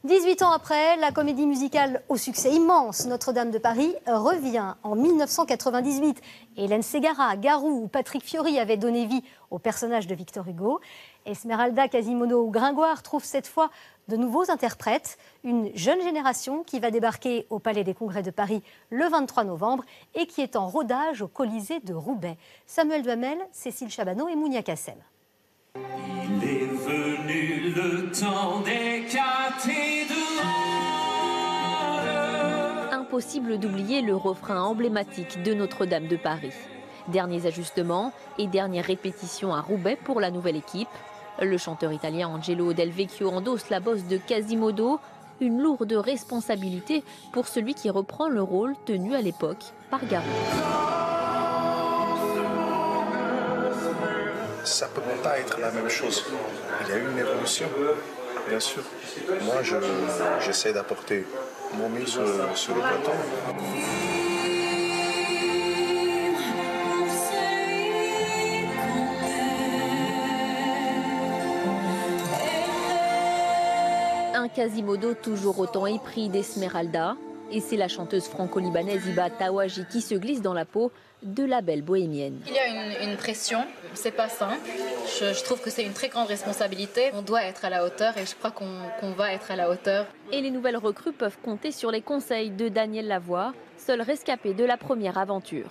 18 ans après, la comédie musicale au succès immense Notre-Dame de Paris revient en 1998. Hélène Ségara, Garou ou Patrick Fiori avaient donné vie au personnage de Victor Hugo. Esmeralda, Quasimodo ou Gringoire trouvent cette fois de nouveaux interprètes. Une jeune génération qui va débarquer au Palais des Congrès de Paris le 23 novembre et qui est en rodage au Colisée de Roubaix. Samuel Duhamel, Cécile Chabanot et Mounia Kassem. Il est venu le temps des cathédrales. Impossible d'oublier le refrain emblématique de Notre-Dame de Paris. Derniers ajustements et dernière répétition à Roubaix pour la nouvelle équipe. Le chanteur italien Angelo Del Vecchio endosse la bosse de Quasimodo, une lourde responsabilité pour celui qui reprend le rôle tenu à l'époque par Garou. Ça ne peut pas être la même chose. Il y a eu une évolution, bien sûr. Moi, j'essaie d'apporter mon mieux sur le plateau. Un Quasimodo toujours autant épris d'Esmeralda. Et c'est la chanteuse franco-libanaise Hiba Tawaji qui se glisse dans la peau de la belle bohémienne. Il y a une pression, c'est pas simple. Je trouve que c'est une très grande responsabilité. On doit être à la hauteur et je crois qu'on va être à la hauteur. Et les nouvelles recrues peuvent compter sur les conseils de Daniel Lavoie, seul rescapé de la première aventure.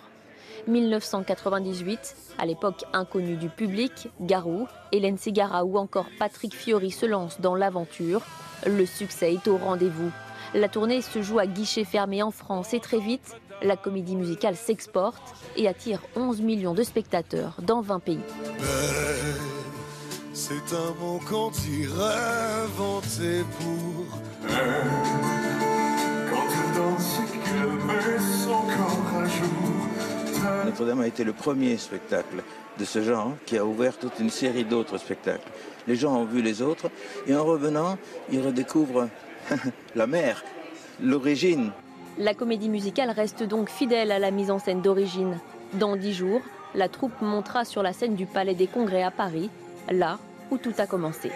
1998, à l'époque inconnue du public, Garou, Hélène Ségara ou encore Patrick Fiori se lancent dans l'aventure. Le succès est au rendez-vous. La tournée se joue à guichet fermé en France et très vite, la comédie musicale s'exporte et attire 11 millions de spectateurs dans 20 pays. C'est un mot qu'on dirait inventé pour quand tout dans ce que son corps un jour. Notre-Dame a été le premier spectacle de ce genre qui a ouvert toute une série d'autres spectacles. Les gens ont vu les autres et en revenant, ils redécouvrent la mère, l'origine. La comédie musicale reste donc fidèle à la mise en scène d'origine. Dans 10 jours, la troupe montera sur la scène du Palais des Congrès à Paris, là où tout a commencé.